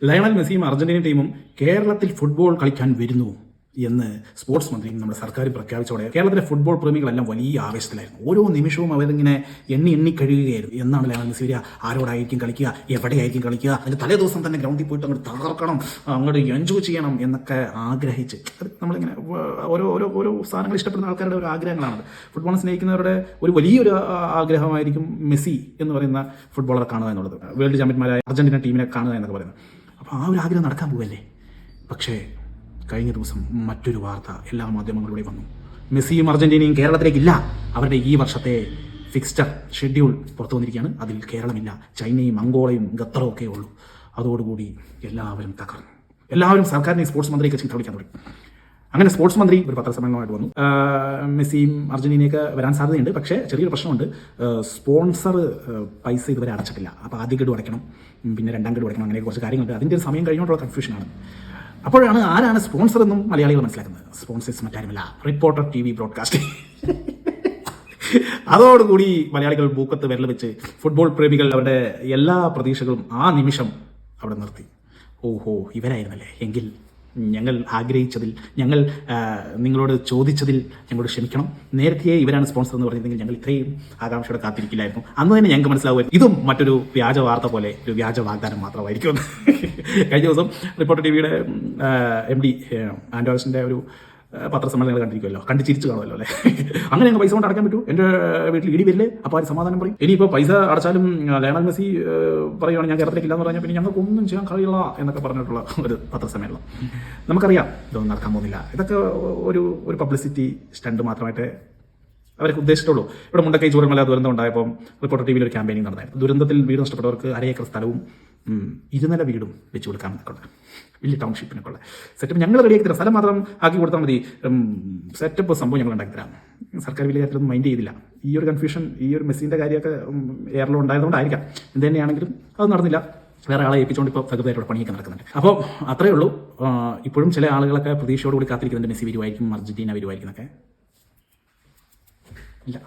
Lionel മെസ്സിയും Argentina ടീമും കേരളത്തിൽ ഫുട്ബോൾ കളിക്കാൻ വരുന്നു എന്ന് സ്പോർട്സ് മന്ത്രിയും നമ്മുടെ സർക്കാർ പ്രഖ്യാപിച്ചോടെ കേരളത്തിലെ ഫുട്ബോൾ പ്രേമികളെല്ലാം വലിയ ആവേശത്തിലായിരുന്നു. ഓരോ നിമിഷവും അവരിങ്ങനെ എണ്ണി കഴിയുകയായിരുന്നു. എന്നാണ് ലയണൽ മെസ്സി വരിക, ആരോടായിരിക്കും കളിക്കുക, എവിടെയായിരിക്കും കളിക്കുക, അതിന് തലേ ദിവസം തന്നെ ഗ്രൗണ്ടിൽ പോയിട്ട് അങ്ങോട്ട് തകർക്കണം, അങ്ങോട്ട് എൻജോയ് ചെയ്യണം എന്നൊക്കെ ആഗ്രഹിച്ച് നമ്മളിങ്ങനെ ഓരോ ഓരോ ഓരോ സാധനങ്ങൾ ഇഷ്ടപ്പെടുന്ന ആൾക്കാരുടെ ഒരു ആഗ്രഹങ്ങളാണ്. ഫുട്ബോൾ സ്നേഹിക്കുന്നവരുടെ ഒരു വലിയൊരു ആഗ്രഹമായിരിക്കും മെസ്സി എന്ന് പറയുന്ന ഫുട്ബോളറെ കാണുക എന്നുള്ളത്, വേൾഡ് ചാമ്പ്യന്മാരായ അർജന്റീന ടീമിനെ കാണുക എന്നൊക്കെ പറയുന്നത്. അപ്പോൾ ആ ഒരു ആഗ്രഹം നടക്കാൻ പോവല്ലേ. പക്ഷേ കഴിഞ്ഞ ദിവസം മറ്റൊരു വാർത്ത എല്ലാ മാധ്യമങ്ങളിലൂടെ വന്നു. മെസ്സിയും അർജന്റീനയും കേരളത്തിലേക്കില്ല. അവരുടെ ഈ വർഷത്തെ ഫിക്സ്ചർ ഷെഡ്യൂൾ പുറത്തു വന്നിരിക്കുകയാണ്. അതിൽ കേരളമില്ല. ചൈനയും അങ്കോളയും ഖത്തറും ഒക്കെ ഉള്ളൂ. അതോടുകൂടി എല്ലാവരും തകർന്നു. എല്ലാവരും സർക്കാരിനെ സ്പോർട്സ് മന്ത്രിയൊക്കെ ചീത്ത വിളിക്കാൻ തുടങ്ങി. അങ്ങനെ സ്പോർട്സ് മന്ത്രി ഒരു പത്രസമ്മേളനമായിട്ട് വന്നു. മെസ്സിയും അർജന്റീനയൊക്കെ വരാൻ സാധ്യതയുണ്ട്, പക്ഷേ ചെറിയൊരു പ്രശ്നമുണ്ട്. സ്പോൺസർ പൈസ ഇതുവരെ അടച്ചിട്ടില്ല. അപ്പോൾ ആദ്യ ഗഡു അടയ്ക്കണം, പിന്നെ രണ്ടാം ഗഡു അടയ്ക്കണം, അങ്ങനെ കുറച്ച് കാര്യങ്ങളുണ്ട്. അതിൻ്റെ ഒരു സമയം കഴിഞ്ഞുകൊണ്ടുള്ള കൺഫ്യൂഷനാണ്. അപ്പോഴാണ് ആരാണ് സ്പോൺസർ എന്നും മലയാളികൾ മനസ്സിലാക്കുന്നത്. സ്പോൺസേഴ്സ് മറ്റാരുമില്ല, റിപ്പോർട്ടർ TV ബ്രോഡ്കാസ്റ്റിംഗ്. അതോടുകൂടി മലയാളികൾ ബൂക്കത്ത് വിരൽ വെച്ച് ഫുട്ബോൾ പ്രേമികൾ അവരുടെ എല്ലാ പ്രതീക്ഷകളും ആ നിമിഷം അവിടെ നിർത്തി. ഓഹോ, ഇവരായിരുന്നല്ലേ. എങ്കിൽ ഞങ്ങൾ ആഗ്രഹിച്ചതിൽ, ഞങ്ങൾ നിങ്ങളോട് ചോദിച്ചതിൽ ഞങ്ങളോട് ക്ഷമിക്കണം. നേരത്തെ ഇവരാണ് സ്പോൺസർ എന്ന് പറഞ്ഞിരുന്നെങ്കിൽ ഞങ്ങൾ ഇത്രയും ആകാംക്ഷയോടെ കാത്തിരിക്കില്ലായിരുന്നു. അന്ന് തന്നെ ഞങ്ങൾക്ക് മനസ്സിലാവുമായിരുന്നു ഇതും മറ്റൊരു വ്യാജ വാർത്ത പോലെ ഒരു വ്യാജ വാഗ്ദാനം മാത്രമായിരിക്കും. കഴിഞ്ഞ ദിവസം റിപ്പോർട്ടർ TVയുടെ MD ആൻഡോസിന്റെ ഒരു പത്രസമ്മേളനങ്ങൾ കണ്ടിരിക്കുമല്ലോ, കണ്ട് ചിരിച്ചു കാണുമല്ലോ അല്ലേ. അങ്ങനെ ഞങ്ങൾ പൈസ കൊണ്ട് അടയ്ക്കാൻ പറ്റൂ, എൻ്റെ വീട്ടിൽ ഇടി വരില്ലേ, അപ്പോൾ ആര് സമാധാനം പറയും. ഇനിയിപ്പോൾ പൈസ അടച്ചാലും ലയണൽ മെസ്സി പറയുകയാണ് ഞാൻ കേരളത്തിലേക്ക് ഇല്ലാന്ന് പറഞ്ഞാൽ പിന്നെ ഞങ്ങൾക്കൊന്നും ചെയ്യാൻ കഴിയില്ല എന്നൊക്കെ പറഞ്ഞിട്ടുള്ള ഒരു പത്രസമ്മേളനം. നമുക്കറിയാം ഇതൊന്നും നടക്കാൻ പോകുന്നില്ല. ഇതൊക്കെ ഒരു പബ്ലിസിറ്റി സ്റ്റണ്ട് മാത്രമായിട്ട് അവർക്ക് ഉദ്ദേശിച്ചിട്ടുള്ളൂ. ഇവിടെ മുണ്ടക്കൈ ചൂരൽമല ദുരന്തം ഉണ്ടായപ്പോൾ റിപ്പോർട്ടർ TVയിൽ ഒരു ക്യാമ്പയിനിങ് നടന്നായിരുന്നു. ദുരന്തത്തിൽ വീട് നഷ്ടപ്പെട്ടവർക്ക് 1/2 ഏക്കർ സ്ഥലവും 2 നില വീടും വെച്ച് കൊടുക്കാമെന്നൊക്കെ ഉള്ളത്, വലിയ ടൗൺഷിപ്പിനൊക്കെ ഉള്ള സെറ്റപ്പ് ഞങ്ങൾ റെഡിയാക്കി തരാം. സ്ഥലം മാത്രം ആക്കി കൊടുത്താൽ മതി, സെറ്റപ്പ് സംഭവം ഞങ്ങൾ ഉണ്ടാക്കി തരാം. സർക്കാർ വലിയ കാര്യത്തിലൊന്നും മൈൻഡ് ചെയ്തില്ല. ഈ ഒരു കൺഫ്യൂഷൻ, ഈ ഒരു മെസ്സിൻ്റെ കാര്യമൊക്കെ എയറിലും ഉണ്ടായതുകൊണ്ടായിരിക്കാം. എന്ത് തന്നെയാണെങ്കിലും അത് നടന്നില്ല. വേറെ ആളെ ഏൽപ്പിച്ചുകൊണ്ട് ഇപ്പോൾ പ്രകൃതിയായിട്ട് പണിയൊക്കെ നടക്കുന്നുണ്ട്. അപ്പോൾ അത്രയേ ഉള്ളൂ. ഇപ്പോഴും ചില ആളുകളൊക്കെ പ്രതീക്ഷയോടുകൂടി കാത്തിരിക്കുന്നുണ്ട് മെസ്സി വരുമായിരിക്കും, അർജന്റീന വരുമായിരിക്കും എന്നൊക്കെ. ഇല്ല.